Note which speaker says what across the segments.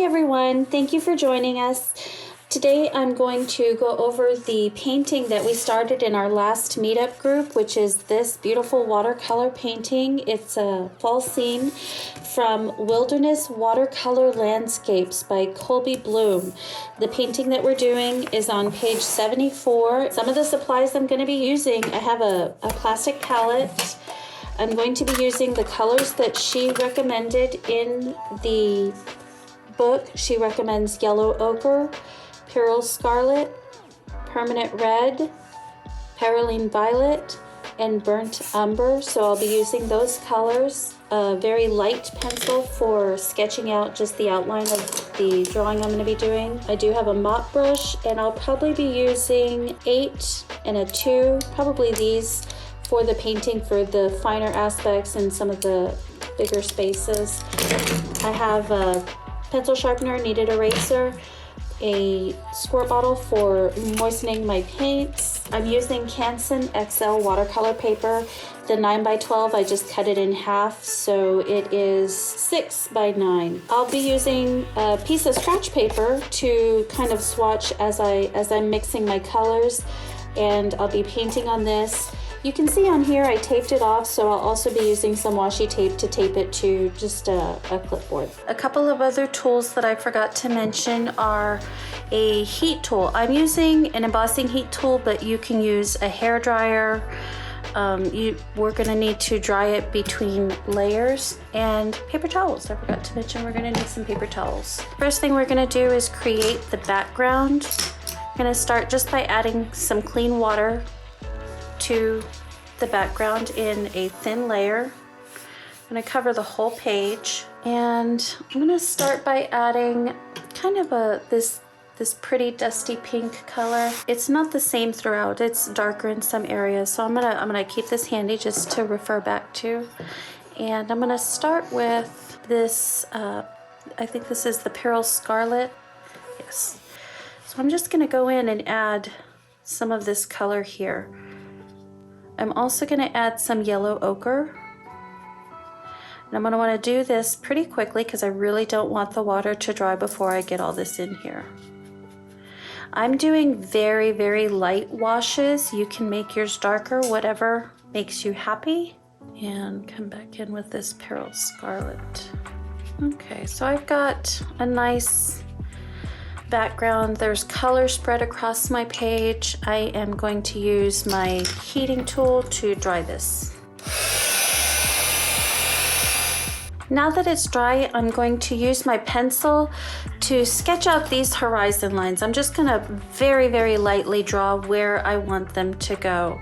Speaker 1: everyone, thank you for joining us. Today I'm going to go over the painting that we started in our last meetup group, which is this beautiful watercolor painting. It's a fall scene from Wilderness Watercolor Landscapes by Colby Bloom. The painting that we're doing is on page 74. Some of the supplies I'm going to be using, I have a plastic palette. I'm going to be using the colors that she recommended in the book. She recommends yellow ochre, Pyrrole Scarlet, Permanent Red, Perylene Violet, and Burnt Umber. So I'll be using those colors. A very light pencil for sketching out just the outline of the drawing I'm going to be doing. I do have a mop brush, and I'll probably be using 8 and a 2, probably these, for the painting for the finer aspects and some of the bigger spaces. I have a pencil sharpener, kneaded eraser, a squirt bottle for moistening my paints. I'm using Canson XL watercolor paper. The 9x12, I just cut it in half, so it is 6x9. I'll be using a piece of scratch paper to kind of swatch as I'm mixing my colors, and I'll be painting on this. You can see on here I taped it off, so I'll also be using some washi tape to tape it to just a clipboard. A couple of other tools that I forgot to mention are a heat tool. I'm using an embossing heat tool, but you can use a hair dryer. We're going to need to dry it between layers, and paper towels. I forgot to mention we're going to need some paper towels. First thing we're going to do is create the background. I'm going to start just by adding some clean water to the background in a thin layer. I'm going to cover the whole page, and I'm going to start by adding kind of this pretty dusty pink color. It's not the same throughout. It's darker in some areas, so I'm gonna keep this handy just to refer back to. And I'm gonna start with this. I think this is the Pyrrole Scarlet. Yes. So I'm just gonna go in and add some of this color here. I'm also going to add some yellow ochre, and I'm going to want to do this pretty quickly because I really don't want the water to dry before I get all this in here. I'm doing very, very light washes. You can make yours darker, whatever makes you happy. And come back in with this Pyrrole Scarlet. Okay, so I've got a nice background. There's color spread across my page. I am going to use my heating tool to dry this. Now that it's dry, I'm going to use my pencil to sketch out these horizon lines. I'm just going to very, very lightly draw where I want them to go.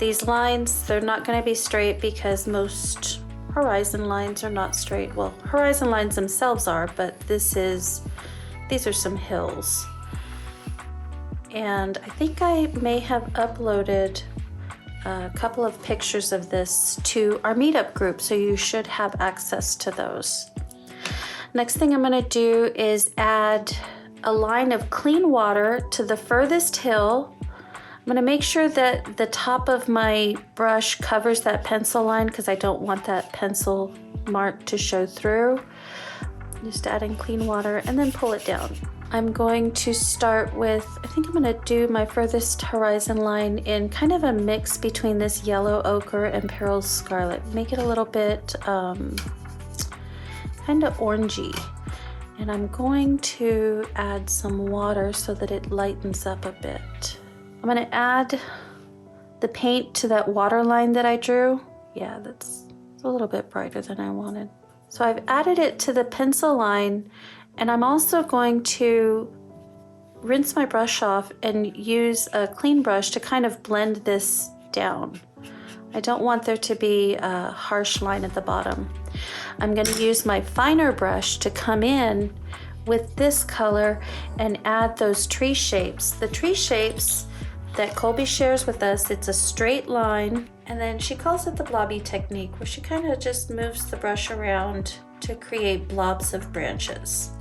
Speaker 1: These lines, they're not going to be straight because most horizon lines are not straight. Well, horizon lines themselves are, but these are some hills. And I think I may have uploaded a couple of pictures of this to our meetup group, so you should have access to those. Next thing I'm going to do is add a line of clean water to the furthest hill. I'm going to make sure that the top of my brush covers that pencil line because I don't want that pencil mark to show through. Just adding clean water and then pull it down. I'm going to start with, I think I'm going to do my furthest horizon line in kind of a mix between this yellow ochre and Pyrrole Scarlet. Make it a little bit kind of orangey. And I'm going to add some water so that it lightens up a bit. I'm going to add the paint to that water line that I drew. Yeah, that's a little bit brighter than I wanted. So I've added it to the pencil line, and I'm also going to rinse my brush off and use a clean brush to kind of blend this down. I don't want there to be a harsh line at the bottom. I'm going to use my finer brush to come in with this color and add those tree shapes. The tree shapes that Colby shares with us, it's a straight line, and then she calls it the blobby technique, where she kind of just moves the brush around to create blobs of branches,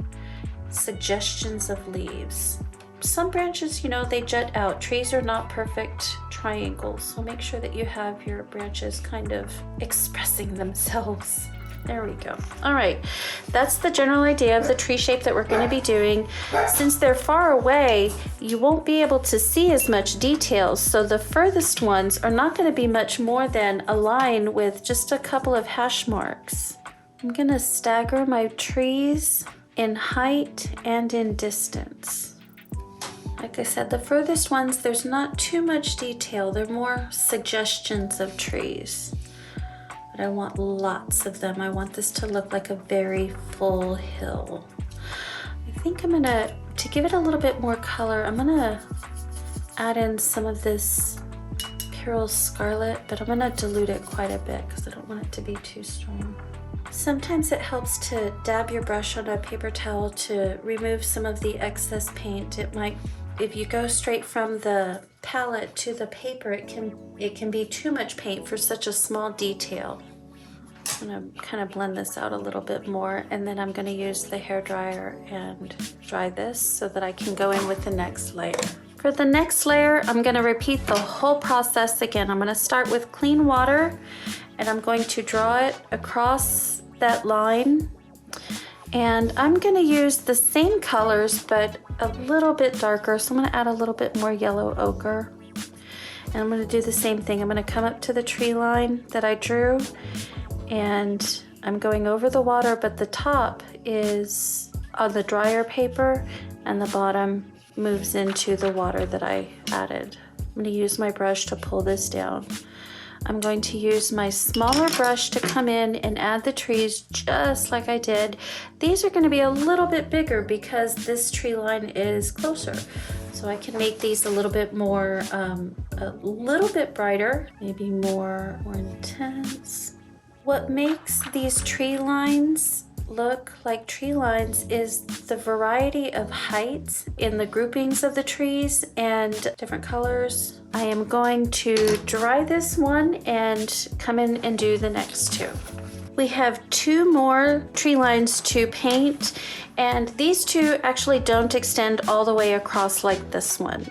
Speaker 1: suggestions of leaves. Some branches, they jut out. Trees are not perfect triangles, so make sure that you have your branches kind of expressing themselves. There we go. All right, that's the general idea of the tree shape that we're going to be doing. Since they're far away, you won't be able to see as much details. So the furthest ones are not going to be much more than a line with just a couple of hash marks. I'm going to stagger my trees in height and in distance. Like I said, the furthest ones, there's not too much detail. They're more suggestions of trees. But I want lots of them. I want this to look like a very full hill. I think I'm gonna, to give it a little bit more color, I'm gonna add in some of this Pyrrole Scarlet, but I'm gonna dilute it quite a bit because I don't want it to be too strong. Sometimes it helps to dab your brush on a paper towel to remove some of the excess paint. It might, if you go straight from the palette to the paper, it can be too much paint for such a small detail. I'm gonna kind of blend this out a little bit more, and then I'm gonna use the hairdryer and dry this so that I can go in with the next layer. For the next layer, I'm gonna repeat the whole process again. I'm gonna start with clean water, and I'm going to draw it across that line. And I'm gonna use the same colors, but a little bit darker. So I'm gonna add a little bit more yellow ochre. And I'm gonna do the same thing. I'm gonna come up to the tree line that I drew, and I'm going over the water, but the top is on the drier paper and the bottom moves into the water that I added. I'm gonna use my brush to pull this down. I'm going to use my smaller brush to come in and add the trees just like I did. These are going to be a little bit bigger because this tree line is closer. So I can make these a little bit more, a little bit brighter, maybe more intense. What makes these tree lines look like tree lines is the variety of heights in the groupings of the trees and different colors. I am going to dry this one and come in and do the next two. We have two more tree lines to paint, and these two actually don't extend all the way across like this one.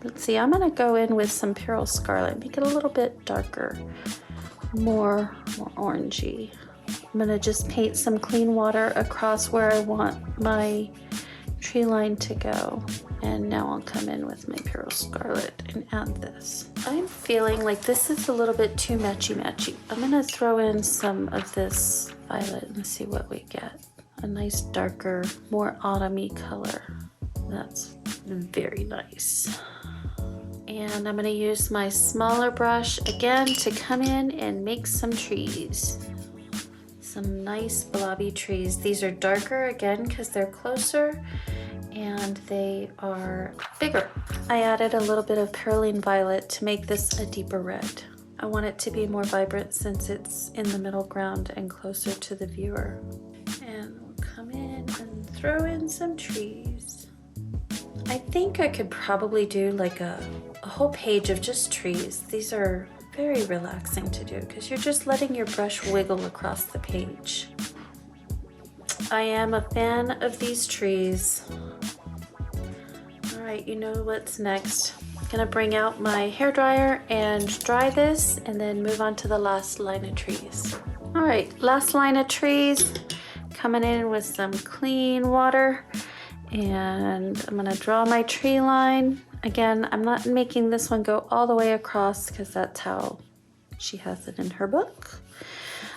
Speaker 1: Let's see, I'm gonna go in with some Pyrrole Scarlet, make it a little bit darker, more orangey. I'm gonna just paint some clean water across where I want my tree line to go. And now I'll come in with my Pyrrole Scarlet and add this. I'm feeling like this is a little bit too matchy-matchy. I'm gonna throw in some of this violet and see what we get. A nice darker, more autumn-y color. That's very nice. And I'm gonna use my smaller brush again to come in and make some trees. Some nice blobby trees. These are darker again because they're closer and they are bigger. I added a little bit of Perylene Violet to make this a deeper red. I want it to be more vibrant since it's in the middle ground and closer to the viewer. And we'll come in and throw in some trees. I think I could probably do like a whole page of just trees. These are very relaxing to do because you're just letting your brush wiggle across the page. I am a fan of these trees. All right, you know what's next. I'm gonna bring out my hairdryer and dry this and then move on to the last line of trees. All right, last line of trees, coming in with some clean water, and I'm gonna draw my tree line. Again, I'm not making this one go all the way across because that's how she has it in her book.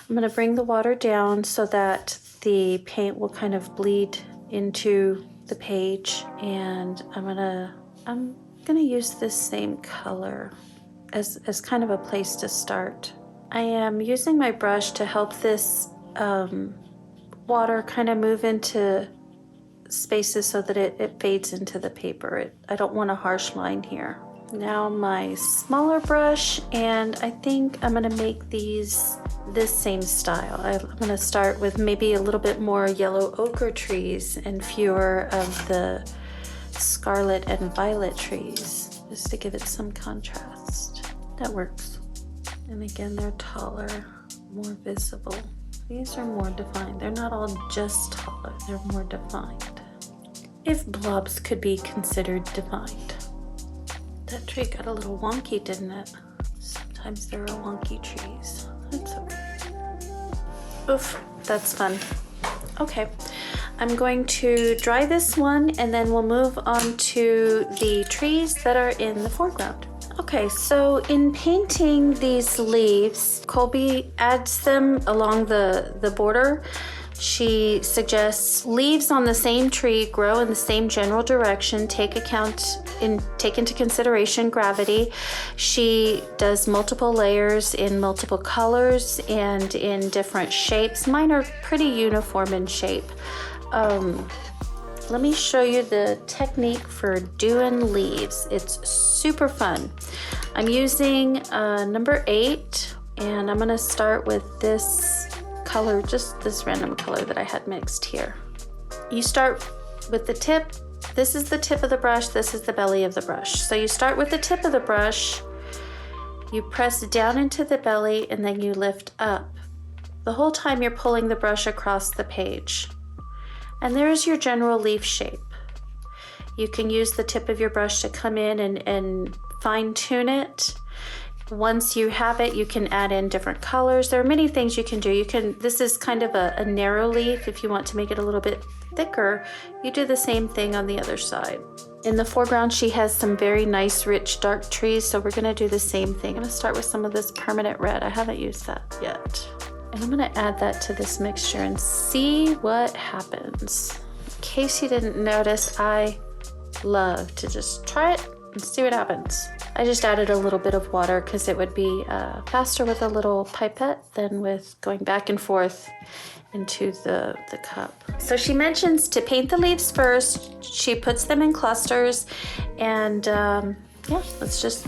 Speaker 1: I'm gonna bring the water down so that the paint will kind of bleed into the page, and I'm gonna use this same color as kind of a place to start. I am using my brush to help this water kind of move into spaces so that it fades into the paper. I don't want a harsh line here. Now my smaller brush, and I think I'm gonna make these this same style. I'm gonna start with maybe a little bit more yellow ochre trees and fewer of the scarlet and violet trees, just to give it some contrast. That works. And again, they're taller, more visible. These are more defined. They're not all just taller, they're more defined. If blobs could be considered defined. That tree got a little wonky, didn't it? Sometimes there are wonky trees. That's okay. Oof, that's fun. Okay, I'm going to dry this one and then we'll move on to the trees that are in the foreground. Okay, so in painting these leaves, Colby adds them along the border. She suggests leaves on the same tree grow in the same general direction, take into consideration gravity. She does multiple layers in multiple colors and in different shapes. Mine are pretty uniform in shape. Let me show you the technique for doing leaves. It's super fun. I'm using number 8, and I'm gonna start with this color, just this random color that I had mixed here. You start with the tip. This is the tip of the brush, this is the belly of the brush. So you start with the tip of the brush, you press down into the belly, and then you lift up. The whole time you're pulling the brush across the page. And there's your general leaf shape. You can use the tip of your brush to come in and fine tune it. Once you have it, you can add in different colors. There are many things you can do. This is kind of a narrow leaf. If you want to make it a little bit thicker, you do the same thing on the other side. In the foreground, she has some very nice, rich, dark trees, so we're gonna do the same thing. I'm gonna start with some of this permanent red. I haven't used that yet. And I'm gonna add that to this mixture and see what happens. In case you didn't notice, I love to just try it and see what happens. I just added a little bit of water because it would be faster with a little pipette than with going back and forth into the cup. So she mentions to paint the leaves first. She puts them in clusters, and yeah, let's just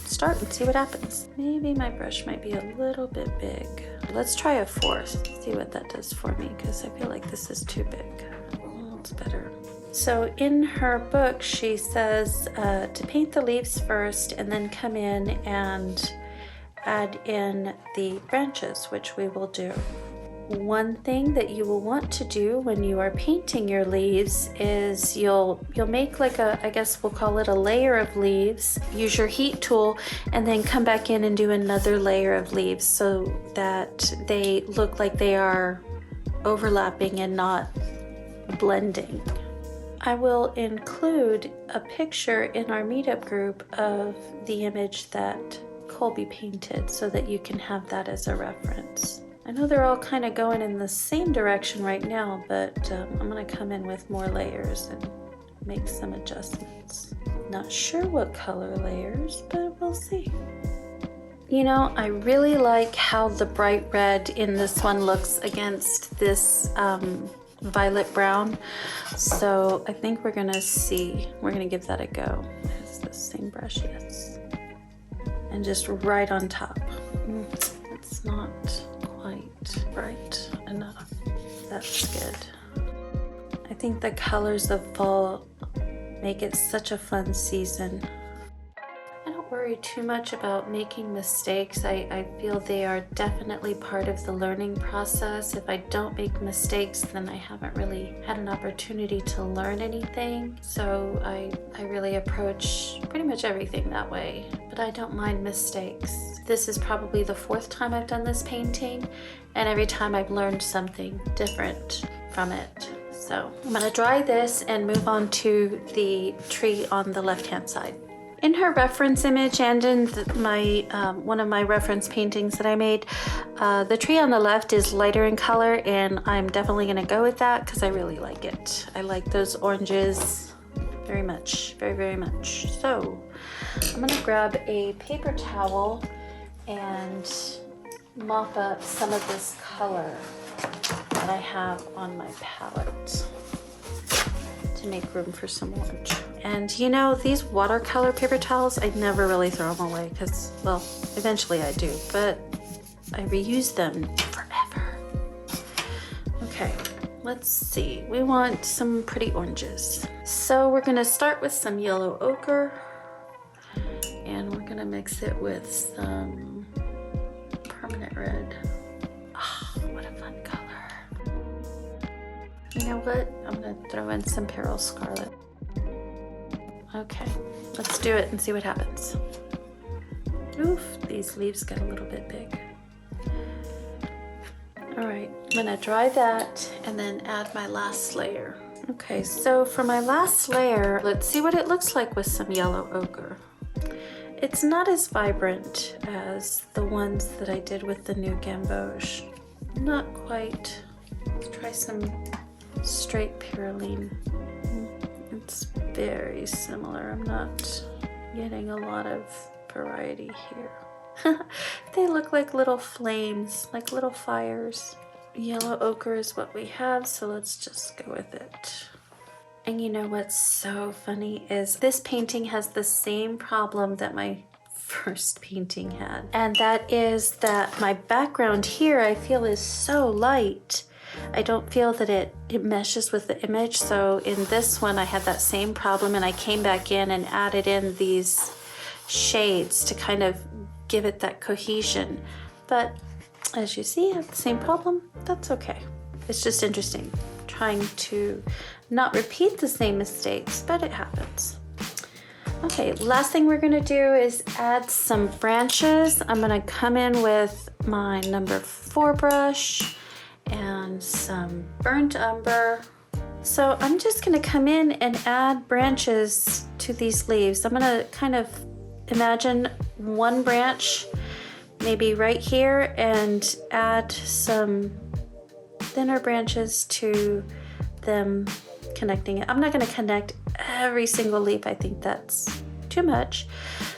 Speaker 1: start and see what happens. Maybe my brush might be a little bit big. Let's try a 4th, see what that does for me, because I feel like this is too big. Well, it's better. So in her book, she says to paint the leaves first and then come in and add in the branches, which we will do. One thing that you will want to do when you are painting your leaves is you'll make like I guess we'll call it a layer of leaves. Use your heat tool and then come back in and do another layer of leaves so that they look like they are overlapping and not blending. I will include a picture in our meetup group of the image that Colby painted so that you can have that as a reference. I know they're all kind of going in the same direction right now, but I'm gonna come in with more layers and make some adjustments. Not sure what color layers, but we'll see. You know, I really like how the bright red in this one looks against this violet brown. So I think we're gonna give that a go. It's the same brush, yes. And just right on top. It's not quite bright enough. That's good. I think the colors of fall make it such a fun season. I don't worry too much about making mistakes. I feel they are definitely part of the learning process. If I don't make mistakes, then I haven't really had an opportunity to learn anything. So I really approach pretty much everything that way, but I don't mind mistakes. This is probably the 4th time I've done this painting, and every time I've learned something different from it. So I'm gonna dry this and move on to the tree on the left-hand side. In her reference image and in one of my reference paintings that I made, the tree on the left is lighter in color, and I'm definitely gonna go with that because I really like it. I like those oranges very much, very, very much. So I'm gonna grab a paper towel and mop up some of this color that I have on my palette to make room for some orange. And you know, these watercolor paper towels, I never really throw them away because, well, eventually I do, but I reuse them forever. Okay, let's see. We want some pretty oranges. So we're gonna start with some yellow ochre, and we're gonna mix it with some permanent red. Oh, what a fun color. You know what? I'm gonna throw in some Pearl Scarlet. Okay, let's do it and see what happens. Oof, these leaves get a little bit big. All right, I'm gonna dry that and then add my last layer. Okay, so for my last layer, let's see what it looks like with some yellow ochre. It's not as vibrant as the ones that I did with the new gamboge. Not quite. Let's try some straight perylene. It's very similar. I'm not getting a lot of variety here. They look like little flames, like little fires. Yellow ochre is what we have, so let's just go with it. And you know what's so funny is this painting has the same problem that my first painting had. And that is that my background here I feel is so light. I don't feel that it meshes with the image. So in this one I had that same problem, and I came back in and added in these shades to kind of give it that cohesion. But as you see, I have the same problem. That's okay. It's just interesting trying to not repeat the same mistakes, but it happens. Okay, last thing we're gonna do is add some branches. I'm gonna come in with my number 4 brush and some burnt umber. So I'm just gonna come in and add branches to these leaves. I'm gonna kind of imagine one branch maybe right here and add some thinner branches to them connecting it. I'm not going to connect every single leaf. I think that's too much,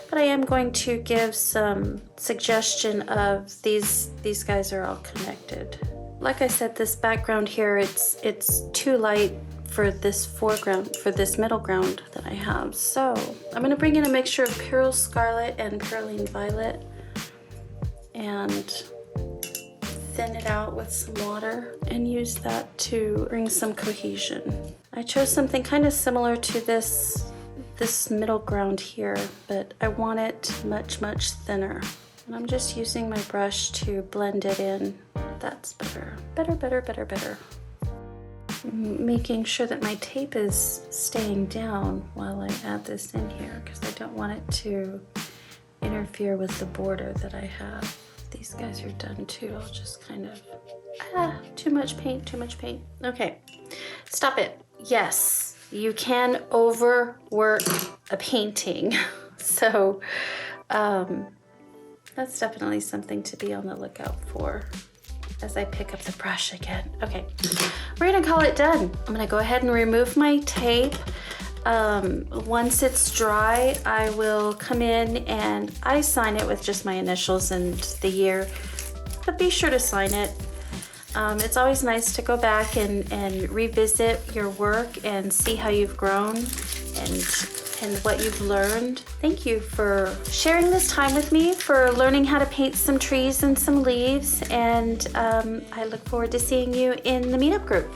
Speaker 1: but I am going to give some suggestion of these guys are all connected. Like I said, this background here, it's too light for this foreground, for this middle ground that I have. So I'm going to bring in a mixture of Pyrrole Scarlet and Perylene Violet and thin it out with some water and use that to bring some cohesion. I chose something kind of similar to this middle ground here, but I want it much, much thinner. And I'm just using my brush to blend it in. That's better. Better. Making sure that my tape is staying down while I add this in here, because I don't want it to interfere with the border that I have. These guys are done too. I'll just kind of, too much paint. Okay, stop it. Yes, you can overwork a painting. So that's definitely something to be on the lookout for as I pick up the brush again. Okay, we're gonna call it done. I'm gonna go ahead and remove my tape. Once it's dry, I will come in and I sign it with just my initials and the year, but be sure to sign it. It's always nice to go back and revisit your work and see how you've grown and what you've learned. Thank you for sharing this time with me, for learning how to paint some trees and some leaves, and I look forward to seeing you in the meetup group.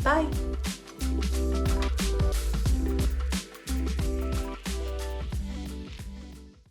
Speaker 1: Bye.